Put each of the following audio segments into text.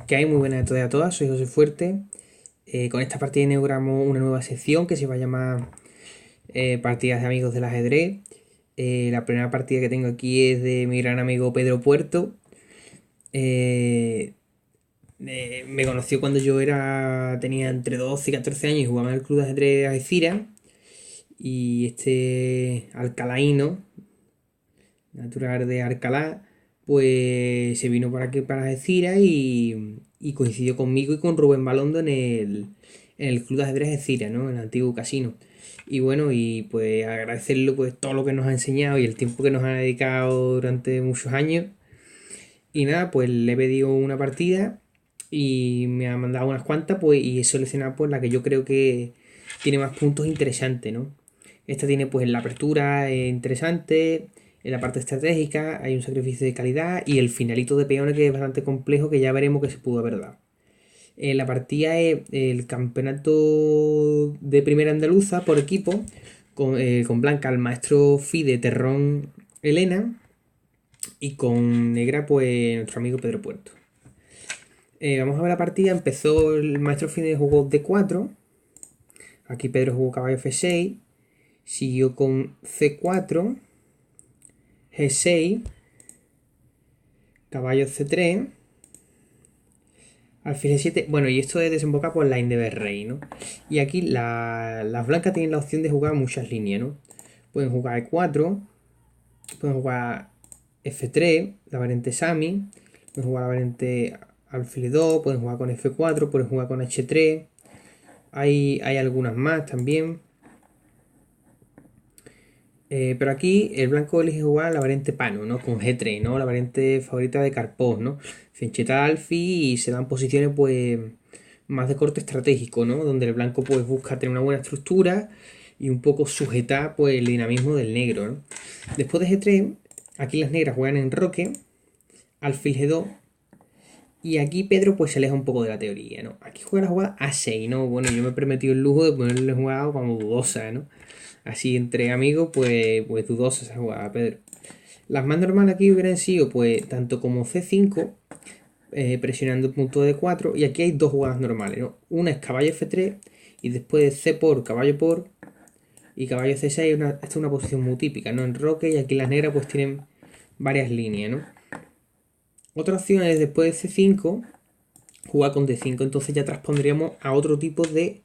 Que hay muy buenas tardes a todas, soy José Fuerte. Con esta partida inauguramos una nueva sección que se va a llamar Partidas de Amigos del Ajedrez. La primera partida que tengo aquí es de mi gran amigo Pedro Puerto. Eh, Me conoció cuando tenía entre 12 y 14 años y jugaba en el Club de Ajedrez Algeciras. Y este alcalaíno, natural de Alcalá, pues se vino para aquí, para Algeciras, y coincidió conmigo y con Rubén Balondo en el Club de Ajedrez Algeciras, ¿no? En el antiguo casino. Y bueno, y pues agradecerle pues todo lo que nos ha enseñado y el tiempo que nos ha dedicado durante muchos años. Y nada, pues le he pedido una partida y me ha mandado unas cuantas, pues, y he seleccionado pues la que yo creo que tiene más puntos interesantes, ¿no? Esta tiene pues la apertura interesante, en la parte estratégica hay un sacrificio de calidad y el finalito de peones que es bastante complejo, que ya veremos que se pudo haber dado. La partida es el campeonato de primera andaluza por equipo, con blanca el maestro Fide Terrón Elena y con negra pues nuestro amigo Pedro Puerto. Vamos a ver la partida. Empezó el maestro Fide, jugó D4. Aquí Pedro jugó caballo F6. Siguió con C4, G6, caballo C3, alfil G7. Bueno, y esto es desemboca por la de rey, ¿no? Y aquí las blancas tienen la opción de jugar muchas líneas, ¿no? Pueden jugar E4, pueden jugar F3, la variante Sami, pueden jugar la variante alfil 2, pueden jugar con F4, pueden jugar con H3. Hay algunas más también. Pero aquí el blanco elige jugar la variante Pano, ¿no? Con G3, ¿no? La variante favorita de Karpov, ¿no? Fincheta Alfi, y se dan posiciones pues más de corte estratégico, ¿no? Donde el blanco pues busca tener una buena estructura y un poco sujetar pues el dinamismo del negro, ¿no? Después de G3, aquí las negras juegan en roque, alfil G2, y aquí Pedro pues se aleja un poco de la teoría, ¿no? Aquí juega la jugada A6, ¿no? Bueno, yo me he permitido el lujo de ponerle jugada como dudosa, ¿no? Así entre amigos, pues dudosa esa jugada, Pedro. Las más normales aquí hubieran sido, pues, tanto como C5, presionando el punto de 4. Y aquí hay dos jugadas normales, ¿no? Una es caballo F3 y después C por, caballo por y caballo C6. Esta es una posición muy típica, ¿no? En roque, y aquí las negras pues tienen varias líneas, ¿no? Otra opción es después de C5, jugar con D5. Entonces ya transpondríamos a otro tipo de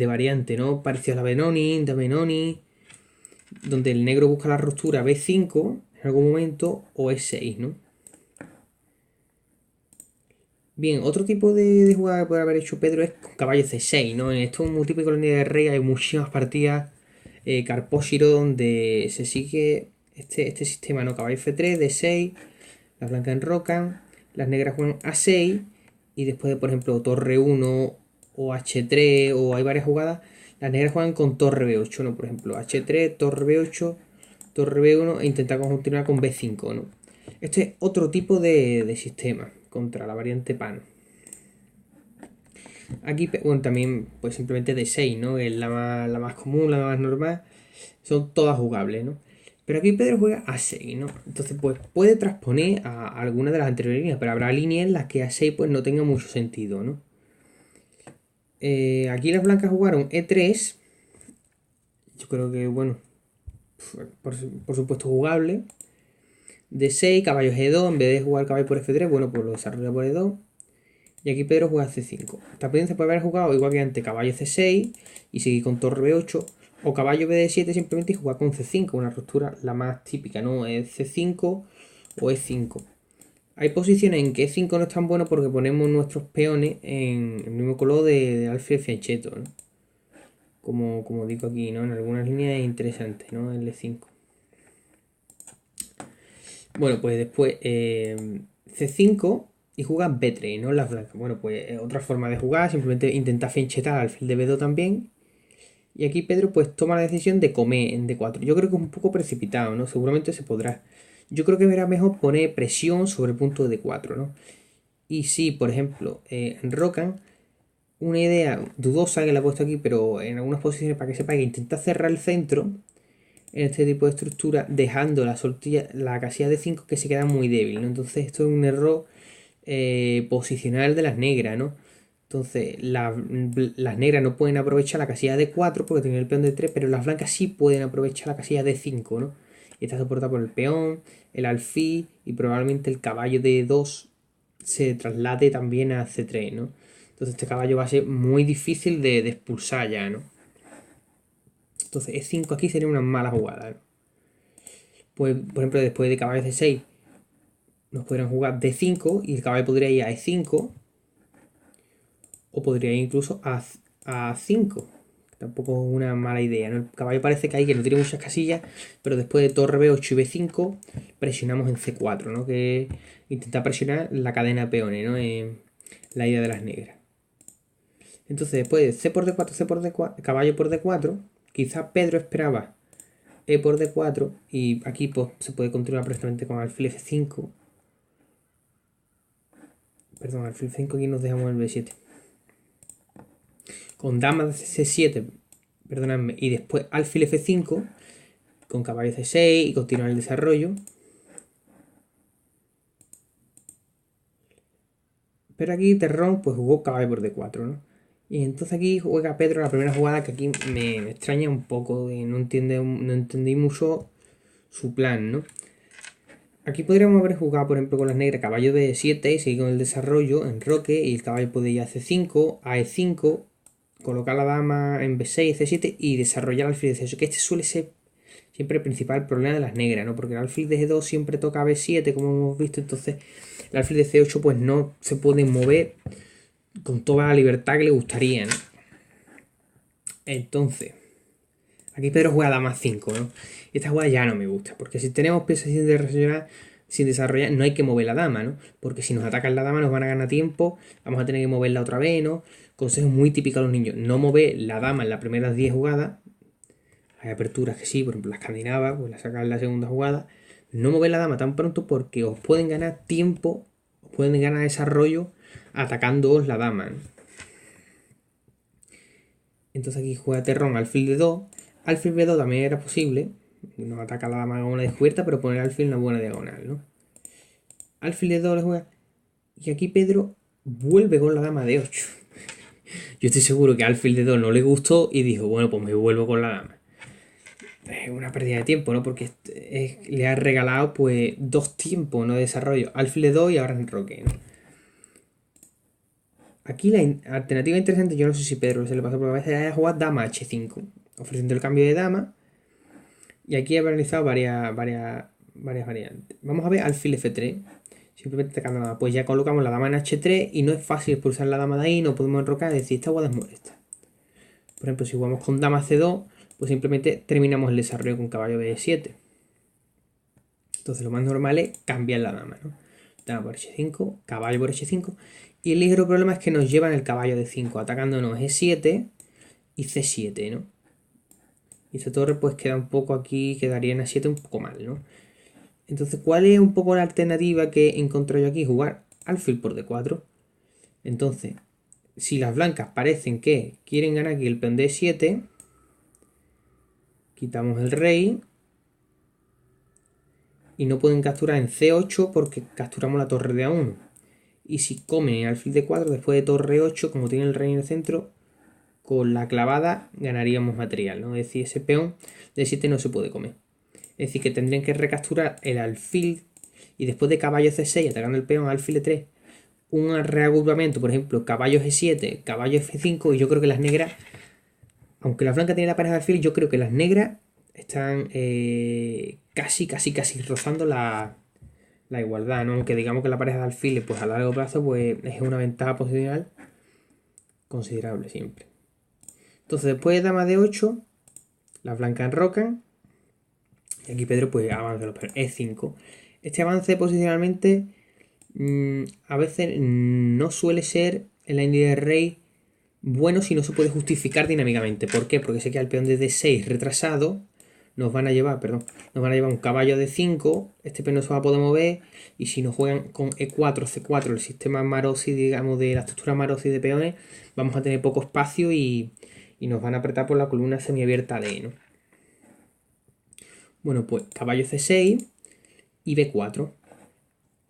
variante, ¿no? Parecido a la Benoni, de Benoni, donde el negro busca la ruptura B5 en algún momento o E6, ¿no? Bien, otro tipo de jugada que puede haber hecho Pedro es con caballo C6, ¿no? En esto es muy típico en la línea de rey, hay muchísimas partidas Carpósiro donde se sigue este sistema, ¿no? Caballo F3, D6, las blancas enrocan, las negras juegan A6 y después de, por ejemplo, torre 1 o H3, o hay varias jugadas, las negras juegan con torre B8, ¿no? Por ejemplo, H3, torre B8, torre B1 e intentar continuar con B5, ¿no? Este es otro tipo de sistema contra la variante PAN. Aquí, bueno, también pues simplemente D6, ¿no? Es la más común, la más normal. Son todas jugables, ¿no? Pero aquí Pedro juega A6, ¿no? Entonces, pues puede transponer a alguna de las anteriores líneas, pero habrá líneas en las que A6 pues no tenga mucho sentido, ¿no? Aquí las blancas jugaron E3. Yo creo que, bueno, por supuesto jugable. D6, caballo G2, en vez de jugar caballo por F3, bueno, pues lo desarrolla por E2. Y aquí Pedro juega C5. También se puede haber jugado igual que antes caballo C6 y seguir con torre B8. O caballo BD7 simplemente y jugar con C5, una ruptura la más típica, ¿no? Es C5 o E5. Hay posiciones en que E5 no es tan bueno porque ponemos nuestros peones en el mismo color de alfil fianchetto, ¿no? Como digo aquí, ¿no? En algunas líneas es interesante, ¿no? El E5. Bueno, pues después C5 y jugar B3, ¿no? Las blancas. Bueno, pues otra forma de jugar, simplemente intentar finchetar al alfil de B2 también. Y aquí Pedro pues toma la decisión de comer en D4. Yo creo que es un poco precipitado, ¿no? Seguramente se podrá. Yo creo que verá mejor poner presión sobre el punto de D4, ¿no? Y si, por ejemplo, enrocan, una idea dudosa que le he puesto aquí, pero en algunas posiciones para que sepa que intenta cerrar el centro en este tipo de estructura, dejando la casilla de 5 que se queda muy débil, ¿no? Entonces esto es un error posicionar de las negras, ¿no? Entonces, las negras no pueden aprovechar la casilla de 4 porque tienen el peón de 3, pero las blancas sí pueden aprovechar la casilla de 5, ¿no? Y está soportada por el peón, el alfil y probablemente el caballo de 2 se traslade también a C3, ¿no? Entonces este caballo va a ser muy difícil de expulsar ya, ¿no? Entonces E5 aquí sería una mala jugada, ¿no? Pues, por ejemplo, después de caballo C6 nos podrían jugar D5 y el caballo podría ir a E5 o podría ir incluso a 5. Tampoco es una mala idea, ¿no? El caballo parece que no tiene muchas casillas, pero después de torre B8 y B5 presionamos en C4, ¿no? Que intenta presionar la cadena de peones, ¿no? La idea de las negras. Entonces después de C por D4, C por D4, caballo por D4, quizá Pedro esperaba E por D4 y aquí pues, se puede continuar perfectamente con alfil F5. Perdón, alfil F5 aquí nos dejamos el B7. Con dama de C7, perdonadme, y después alfil F5 con caballo C6 y continuar el desarrollo. Pero aquí Terrón pues jugó caballo por D4, ¿no? Y entonces aquí juega Pedro la primera jugada que aquí me extraña un poco, no entendí mucho su plan, ¿no? Aquí podríamos haber jugado, por ejemplo, con las negras caballo B7 y seguir con el desarrollo en roque y el caballo puede ir a C5, a E5, colocar la dama en B6, C7 y desarrollar alfil de C8, que este suele ser siempre el principal problema de las negras, ¿no? Porque el alfil de G2 siempre toca B7, como hemos visto, entonces el alfil de C8 pues no se puede mover con toda la libertad que le gustaría, ¿no? Entonces, aquí Pedro juega dama 5, ¿no? Y esta jugada ya no me gusta, porque si tenemos piezas sin desarrollar, no hay que mover la dama, ¿no? Porque si nos atacan la dama nos van a ganar tiempo, vamos a tener que moverla otra vez, ¿no? Consejo muy típico a los niños, no mover la dama en las primeras 10 jugadas. Hay aperturas que sí, por ejemplo la escandinava, pues la sacan en la segunda jugada. No mover la dama tan pronto porque os pueden ganar tiempo, os pueden ganar desarrollo atacándoos la dama, ¿no? Entonces aquí juega Terrón alfil de 2. Alfil B2 también era posible. Nos ataca la dama con una descubierta, pero poner alfil en una buena diagonal, ¿no? Alfil de 2 le juega. Y aquí Pedro vuelve con la dama de 8. Yo estoy seguro que alfil de 2 no le gustó y dijo, bueno, pues me vuelvo con la dama. Es una pérdida de tiempo, ¿no? Porque le ha regalado pues 2 tiempos, ¿no? De desarrollo. Alfil de 2 y ahora en roque, ¿no? Aquí la alternativa interesante, yo no sé si Pedro se le pasó por la cabeza, es jugar dama H5, ofreciendo el cambio de dama. Y aquí he analizado varias variantes. Vamos a ver alfil F3. Simplemente atacando nada. Pues ya colocamos la dama en H3 y no es fácil expulsar la dama de ahí, no podemos enrocar, es decir, esta jugada es molesta. Por ejemplo, si jugamos con dama C2, pues simplemente terminamos el desarrollo con caballo B7. Entonces lo más normal es cambiar la dama, ¿no? Dama por H5, caballo por H5. Y el ligero problema es que nos llevan el caballo de 5, atacándonos E7 y C7, ¿no? Y esta torre pues queda un poco aquí, quedaría en A7 un poco mal, ¿no? Entonces, ¿cuál es un poco la alternativa que encontré yo aquí? Jugar alfil por D4. Entonces, si las blancas parecen que quieren ganar aquí el peón D7, quitamos el rey y no pueden capturar en C8 porque capturamos la torre de A1. Y si comen alfil D4 después de torre 8, como tiene el rey en el centro, con la clavada ganaríamos material, ¿no? Es decir, ese peón de 7 no se puede comer. Es decir, que tendrían que recapturar el alfil y después de caballo C6 atacando el peón alfil E3, un reagrupamiento, por ejemplo, caballo G7, caballo F5 y yo creo que las negras, aunque la blanca tiene la pareja de alfil, yo creo que las negras están casi rozando la igualdad, ¿no? Aunque digamos que la pareja de alfiles pues a largo plazo pues es una ventaja posicional considerable siempre. Entonces después de dama de 8, las blancas enrocan y aquí Pedro pues avanza los peones. E5. Este avance posicionalmente a veces no suele ser en la línea de rey bueno si no se puede justificar dinámicamente. ¿Por qué? Porque sé que al peón de D6 retrasado nos van a llevar un caballo de 5, este peón no se va a poder mover y si nos juegan con E4, C4, el sistema Marosi, digamos, de la estructura Marosi de peones, vamos a tener poco espacio y nos van a apretar por la columna semiabierta D, ¿no? Bueno, pues caballo C6 y B4.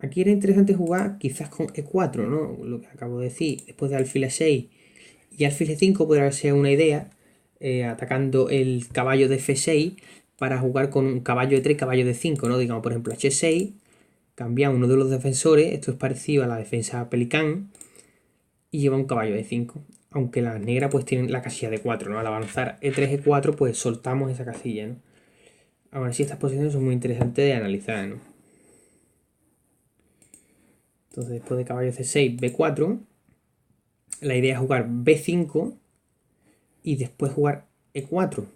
Aquí era interesante jugar quizás con E4, ¿no? Lo que acabo de decir, después de alfil E6 y alfil E5 podría ser una idea, atacando el caballo de F6 para jugar con un caballo de 3 y caballo de 5, ¿no? Digamos, por ejemplo, H6, cambia uno de los defensores, esto es parecido a la defensa Pelicán, y lleva un caballo de 5. Aunque las negras pues tienen la casilla de 4, ¿no? Al avanzar E3, E4, pues soltamos esa casilla, ¿no? Ahora sí, estas posiciones son muy interesantes de analizar, ¿no? Entonces, después de caballo C6, B4, la idea es jugar B5 y después jugar E4,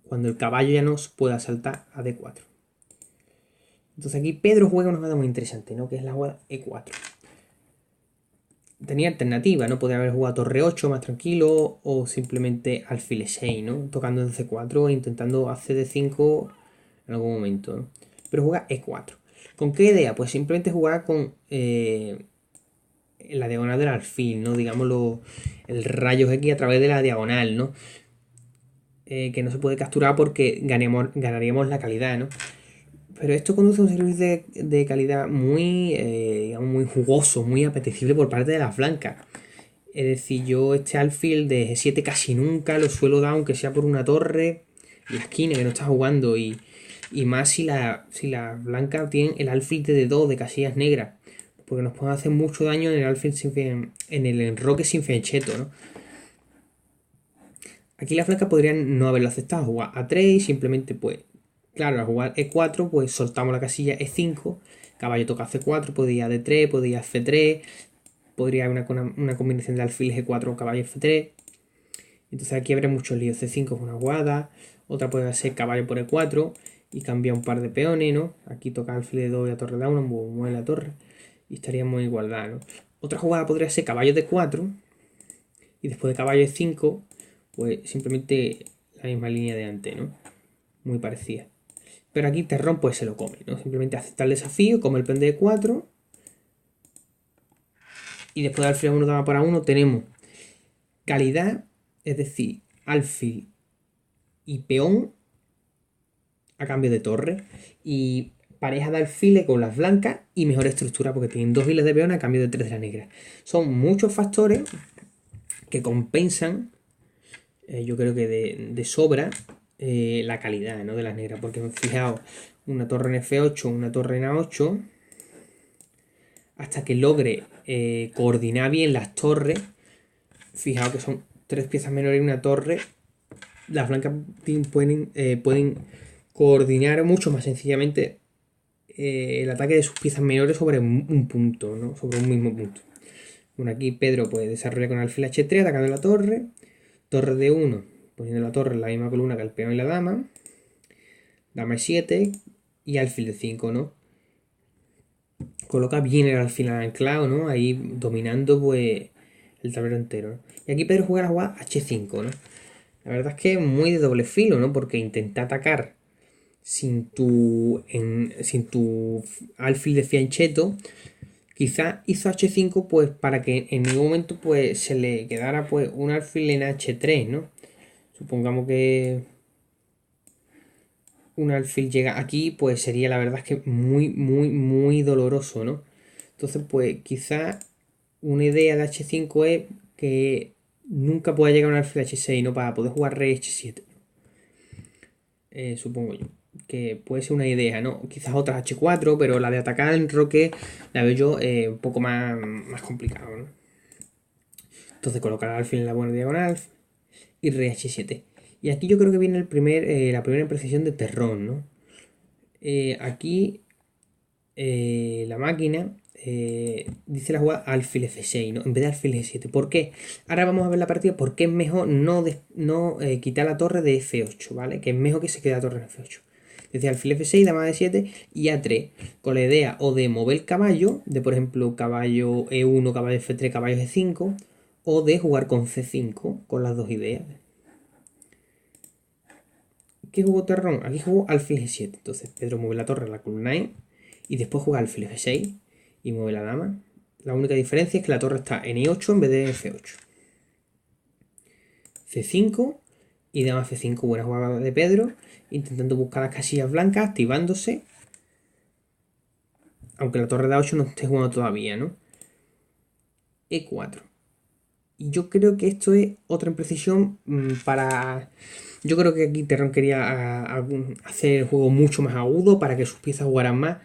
cuando el caballo ya no pueda saltar a D4. Entonces aquí Pedro juega una jugada muy interesante, ¿no? Que es la jugada E4. Tenía alternativa, ¿no? Podría haber jugado torre 8 más tranquilo o simplemente alfil E6, ¿no? Tocando en C4 e intentando hacer D5 en algún momento, ¿no? Pero juega E4. ¿Con qué idea? Pues simplemente jugar con la diagonal del alfil, ¿no? Digámoslo, el rayo X a través de la diagonal, ¿no? Que no se puede capturar porque ganaríamos la calidad, ¿no? Pero esto conduce a un servicio de calidad muy, digamos, muy jugoso, muy apetecible por parte de las blancas. Es decir, yo este alfil de G7 casi nunca lo suelo dar, aunque sea por una torre, en la esquina que no está jugando. Y más si la blanca tiene el alfil de D2 de casillas negras. Porque nos pueden hacer mucho daño en el alfil en el enroque sin fiancheto, ¿no? Aquí las blancas podrían no haberlo aceptado, jugar A3 y simplemente pues claro, al jugar E4, pues soltamos la casilla E5, caballo toca C4, podría D3, podría F3, podría haber una combinación de alfil G4 caballo F3. Entonces aquí habrá muchos líos. C5 es una jugada, otra puede ser caballo por E4 y cambia un par de peones, ¿no? Aquí toca alfil D2 y a torre D1, mueve la torre y estaríamos en igualdad, ¿no? Otra jugada podría ser caballo D4 y después de caballo E5, pues simplemente la misma línea de antes, ¿no? Muy parecida. Pero aquí Terrón pues se lo come, ¿no? Simplemente acepta el desafío, come el peón de 4. Y después de alfil 1 dama para 1 tenemos calidad, es decir, alfil y peón a cambio de torre. Y pareja de alfiles con las blancas y mejor estructura porque tienen 2 hilas de peón a cambio de 3 de la negra. Son muchos factores que compensan, yo creo que de sobra, la calidad, ¿no? De las negras. Porque fijaos, una torre en F8, una torre en A8, hasta que logre coordinar bien las torres. Fijaos que son 3 piezas menores y una torre. Las blancas pueden coordinar mucho más sencillamente el ataque de sus piezas menores sobre un punto, ¿no? Sobre un mismo punto. Bueno, aquí Pedro puede desarrollar con alfil H3 atacando la torre. Torre de 1 poniendo la torre en la misma columna que el peón y la dama. Dama E7 y alfil de 5, ¿no? Coloca bien el alfil anclado, ¿no? Ahí dominando pues el tablero entero, ¿no? Y aquí Pedro juega la jugada H5, ¿no? La verdad es que es muy de doble filo, ¿no? Porque intenta atacar sin tu alfil de fiancheto. Quizá hizo H5 pues para que en ningún momento pues se le quedara pues un alfil en H3, ¿no? Supongamos que un alfil llega aquí, pues sería la verdad es que muy, muy, muy doloroso, ¿no? Entonces pues quizá una idea de H5 es que nunca pueda llegar un alfil H6, ¿no? Para poder jugar rey H7. Supongo yo. Que puede ser una idea, ¿no? Quizás otras H4, pero la de atacar en roque la veo yo un poco más complicado, ¿no? Entonces colocar alfil en la buena diagonal y rey H7. Y aquí yo creo que viene la primera precisión de Terrón, ¿no? Aquí la máquina dice la jugada alfil F6, ¿no? En vez de alfil F7. ¿Por qué? Ahora vamos a ver la partida por qué es mejor no quitar la torre de F8, ¿vale? Que es mejor que se quede la torre en F8. Desde alfil F6, dama de 7 y A3. Con la idea o de mover el caballo, de por ejemplo caballo E1, caballo F3, caballo G5, o de jugar con C5, con las dos ideas. ¿Qué jugó Terrón? Aquí jugó alfil G7. Entonces Pedro mueve la torre a la columna E y después juega alfil F6 y mueve la dama. La única diferencia es que la torre está en E8 en vez de en F8. C5 y dama F5. Buena jugada de Pedro, intentando buscar las casillas blancas, activándose. aunque la torre de A8 no esté jugando todavía, ¿no? E4. Y yo creo que esto es otra imprecisión para... Yo creo que aquí Terron quería hacer el juego mucho más agudo para que sus piezas jugaran más,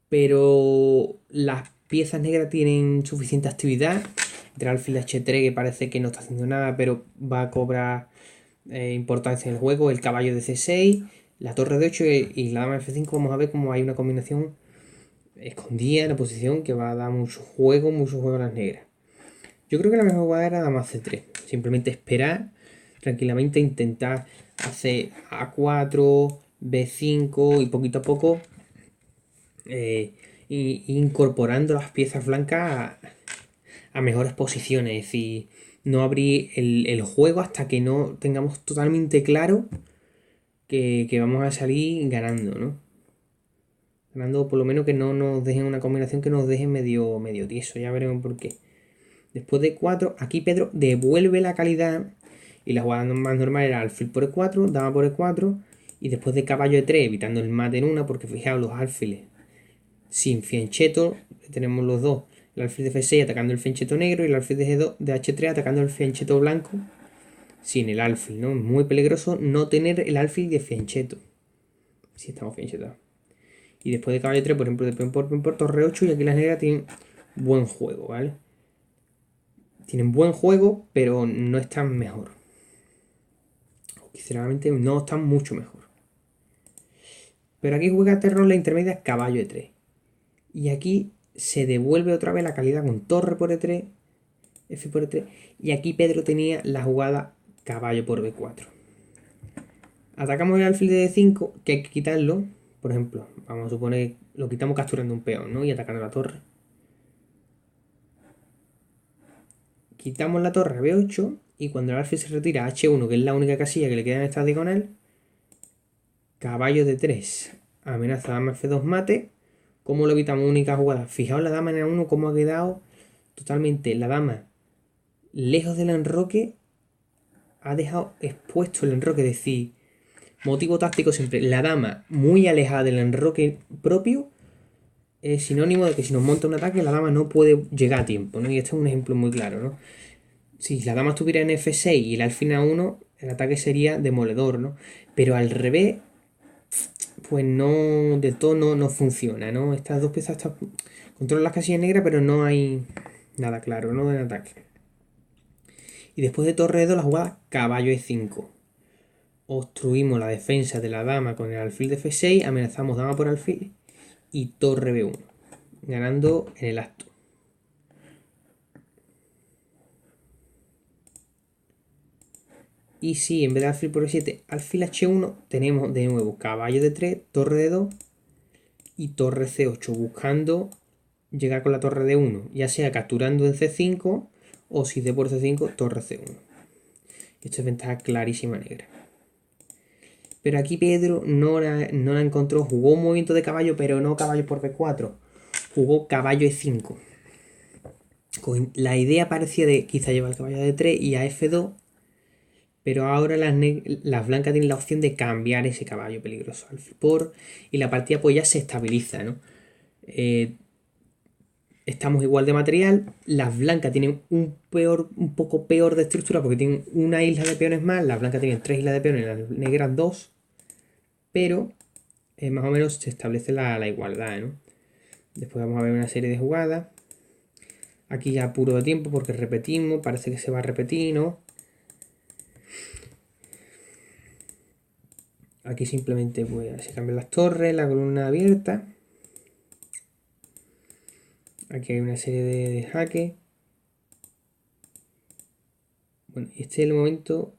pero las piezas negras tienen suficiente actividad. El alfil H3 que parece que no está haciendo nada, pero va a cobrar importancia en el juego. El caballo de C6, la torre de 8 y la dama de F5. Vamos a ver cómo hay una combinación escondida en la posición que va a dar mucho juego a las negras. Yo creo que la mejor jugada era dama C3. Simplemente esperar tranquilamente, intentar hacer A4, B5 y poquito a poco incorporando las piezas blancas a mejores posiciones. Es decir, no abrir el juego hasta que no tengamos totalmente claro que vamos a salir ganando, ¿no? Ganando por lo menos que no nos dejen una combinación que nos deje medio tieso. Ya veremos por qué. Después de 4, aquí Pedro devuelve la calidad. Y la jugada más normal era alfil por E4, dama por E4. Y después de caballo E3, evitando el mate en una, porque fijaos los alfiles sin fianchetto, tenemos los dos. El alfil de F6 atacando el fianchetto negro y el alfil de G2 de H3 atacando el fianchetto blanco sin el alfil, ¿no? Muy peligroso no tener el alfil de fianchetto. Si estamos fianchetados. Y después de caballo 3, por ejemplo, de peón por torre 8, y aquí las negras tienen buen juego, ¿vale? Tienen buen juego, pero no están mejor. Sinceramente, no están mucho mejor. Pero aquí juega Terror la intermedia caballo E3. Y aquí se devuelve otra vez la calidad con torre por E3, F por E3. Y aquí Pedro tenía la jugada caballo por B4. Atacamos el alfil de D5, que hay que quitarlo. Por ejemplo, vamos a suponer, lo quitamos capturando un peón, ¿no? Y atacando la torre. Quitamos la torre a B8 y cuando el alfil se retira a H1, que es la única casilla que le queda en esta diagonal, caballo de 3, amenaza dama F2 mate. ¿Cómo lo evitamos? Única jugada. Fijaos la dama en A1 cómo ha quedado totalmente la dama lejos del enroque. Ha dejado expuesto el enroque, es decir, motivo táctico siempre. La dama muy alejada del enroque propio es sinónimo de que si nos monta un ataque la dama no puede llegar a tiempo, ¿no? Y este es un ejemplo muy claro, ¿no? Si la dama estuviera en F6 y el alfil en A1, el ataque sería demoledor, ¿no? Pero al revés, pues no, del todo no funciona, ¿no? Estas dos piezas controlan las casillas negras, pero no hay nada claro, ¿no? En ataque. Y después de torre de 2, la jugada caballo E5. Obstruimos la defensa de la dama con el alfil de F6, amenazamos dama por alfil y torre B1, ganando en el acto. Y si en vez de alfil por E7, alfil H1, tenemos de nuevo caballo de 3, torre de 2 y torre C8, buscando llegar con la torre de 1, ya sea capturando en C5 o si D por C5, torre C1. Esto es ventaja clarísima negra. Pero aquí Pedro no la encontró, jugó un movimiento de caballo, pero no caballo por B4, jugó caballo E5. La idea parecía de quizá llevar el caballo de 3 y a F2, pero ahora las blancas tienen la opción de cambiar ese caballo peligroso al por y la partida pues ya se estabiliza, ¿no? Estamos igual de material, las blancas tienen un poco peor de estructura porque tienen una isla de peones más, las blancas tienen 3 islas de peones, las negras 2, pero más o menos se establece la igualdad, ¿no? Después vamos a ver una serie de jugadas. Aquí ya apuro de tiempo porque repetimos, parece que se va a repetir, ¿no? Aquí simplemente pues, se cambian las torres, la columna abierta. Aquí hay una serie de jaques. Bueno, y este es el momento.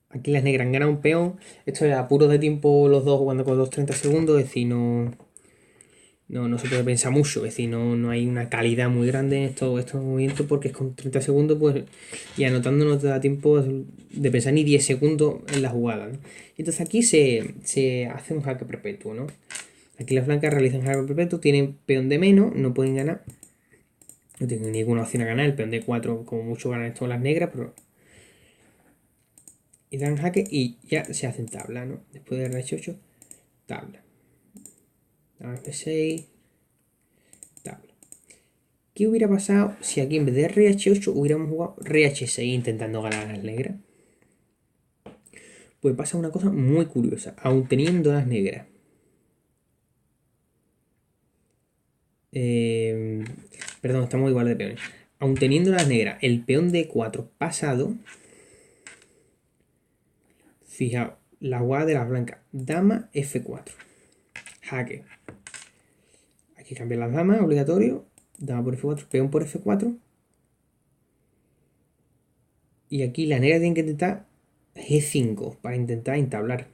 Aquí las negras han ganado un peón. Esto es apuro de tiempo los dos jugando con los 30 segundos. Es decir, no se puede pensar mucho. Es decir, no hay una calidad muy grande en estos movimientos porque es con 30 segundos pues y anotando no te da tiempo de pensar ni 10 segundos en la jugada, ¿no? Entonces aquí se hace un jaque perpetuo, ¿no? Aquí las blancas realizan jaque perpetuo, tienen peón de menos, no pueden ganar. No tienen ninguna opción a ganar. El peón de 4 como mucho ganan todas las negras, pero... Y dan jaque y ya se hacen tabla, ¿no? Después de H8, tabla. Dama F6. Tabla. ¿Qué hubiera pasado si aquí en vez de rey H8 hubiéramos jugado rey H6 intentando ganar a las negras? Pues pasa una cosa muy curiosa, aun teniendo las negras. Perdón, estamos igual de peones. Aun teniendo las negras, el peón de 4 pasado. Fijaos, la jugada de las blancas. Dama F4. Jaque. Hay que cambiar las damas, obligatorio. Dama por F4, peón por F4. Y aquí la negra tiene que intentar G5 para intentar entablar.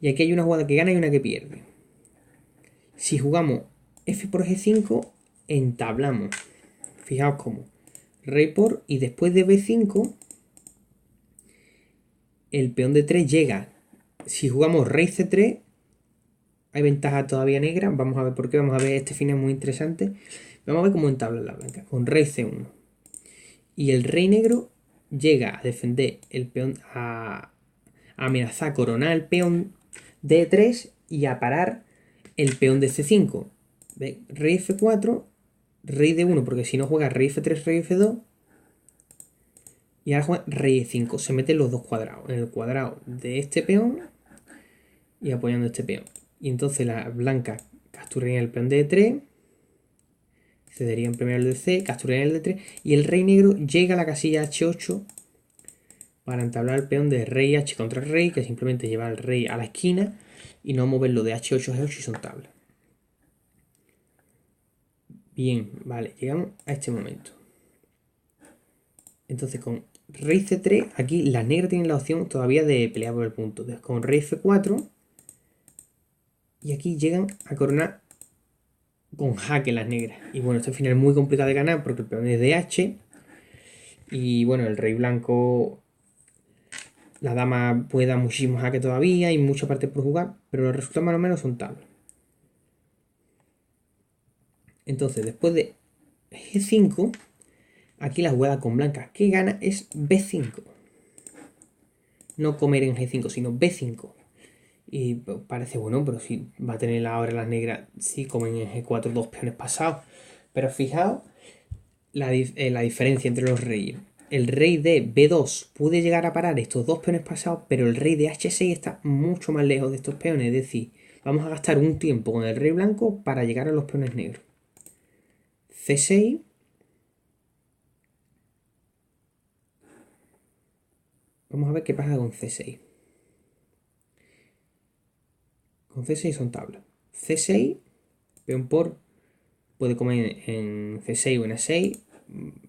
Y aquí hay una jugada que gana y una que pierde. Si jugamos F por G5, entablamos. Fijaos cómo. Rey por y después de B5, el peón de 3 llega. Si jugamos rey C3, hay ventaja todavía negra. Vamos a ver por qué. Vamos a ver, este fin es muy interesante. Vamos a ver cómo entabla la blanca. Con rey C1. Y el rey negro llega a defender el peón, a amenazar, coronar el peón D3 y a parar el peón de C5. ¿Ve? Rey F4, rey D1, porque si no juega rey F3, rey F2. Y ahora juega rey E5. Se meten los dos cuadrados. En el cuadrado de este peón y apoyando este peón. Y entonces la blanca capturaría el peón de E3. Cederían primero el de C, capturarían el de 3 y el rey negro llega a la casilla H8 para entablar el peón de rey H contra rey, que simplemente lleva al rey a la esquina y no moverlo de H8 a G8 y son tablas. Bien, vale, llegamos a este momento. Entonces con rey C3, aquí las negras tienen la opción todavía de pelear por el punto. Entonces con rey F4 y aquí llegan a coronar con jaque las negras. Y bueno, este final es muy complicado de ganar porque el peón es de H. Y bueno, el rey blanco, la dama puede dar muchísimo jaque todavía y mucha parte por jugar, pero los resultados más o menos son tablas. Entonces, después de G5, aquí la jugada con blanca que gana es B5. No comer en G5, sino B5. Y parece bueno, pero si va a tener ahora las negras, si comen en G4 dos peones pasados. Pero fijaos la diferencia entre los reyes. El rey de B2 puede llegar a parar estos dos peones pasados, pero el rey de H6 está mucho más lejos de estos peones. Es decir, vamos a gastar un tiempo con el rey blanco para llegar a los peones negros. C6. Vamos a ver qué pasa con C6. Con C6 son tablas. C6, peón por, puede comer en C6 o en A6.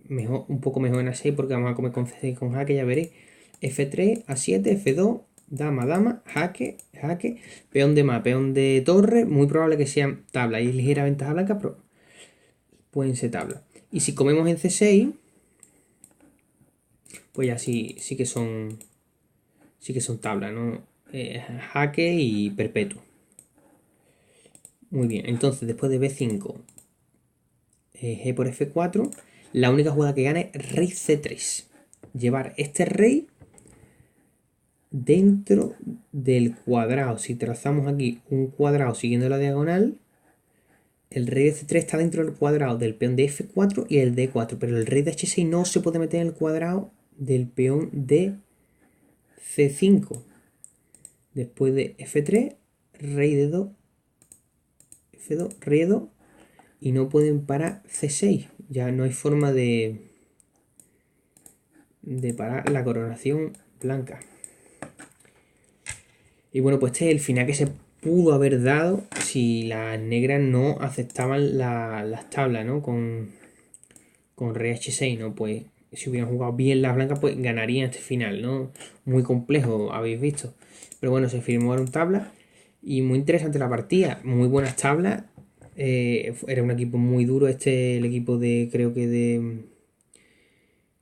Mejor, un poco mejor en A6 porque vamos a comer con C6 con jaque, ya veréis. F3, A7, F2, dama, dama, jaque, jaque, peón de más, peón de torre, muy probable que sean tablas. Hay ligera ventaja blanca, pero pueden ser tablas. Y si comemos en C6, pues ya sí que son tablas, ¿no? Jaque y perpetuo. Muy bien, entonces después de B5, G por F4, la única jugada que gana es rey C3. Llevar este rey dentro del cuadrado. Si trazamos aquí un cuadrado siguiendo la diagonal, el rey de C3 está dentro del cuadrado del peón de F4 y el D4, pero el rey de H6 no se puede meter en el cuadrado del peón de C5. Después de F3, rey de 2, F2, rey de 2, y no pueden parar C6. Ya no hay forma de parar la coronación blanca. Y bueno, pues este es el final que se pudo haber dado si las negras no aceptaban las tablas, ¿no? Con rey H6, ¿no? Pues si hubieran jugado bien las blancas, pues ganarían este final, ¿no? Muy complejo, habéis visto. Pero bueno, se firmaron tablas y muy interesante la partida. Muy buenas tablas. Era un equipo muy duro el equipo de, creo que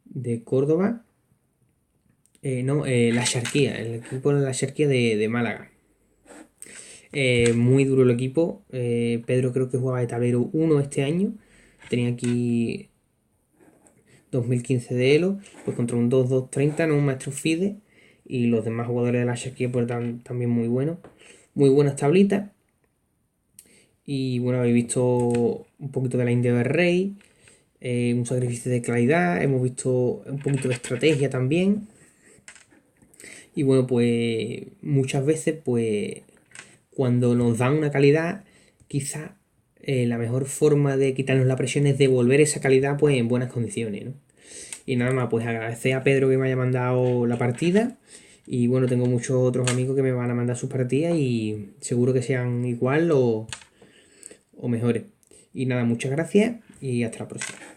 de Córdoba. La Xarquía, el equipo de la Xarquía de Málaga. Muy duro el equipo. Pedro creo que jugaba de tablero 1 este año. Tenía aquí 2015 de Elo, pues contra un 2-2-30, no un maestro FIDE. Y los demás jugadores de la Xarquía pues también muy buenos. Muy buenas tablitas. Y bueno, habéis visto un poquito de la India del Rey, un sacrificio de claridad, hemos visto un poquito de estrategia también. Y bueno, pues muchas veces, pues cuando nos dan una calidad, quizás la mejor forma de quitarnos la presión es devolver esa calidad pues en buenas condiciones, ¿no? Y nada más, pues agradecer a Pedro que me haya mandado la partida. Y bueno, tengo muchos otros amigos que me van a mandar sus partidas y seguro que sean igual o mejores. Y nada, muchas gracias y hasta la próxima.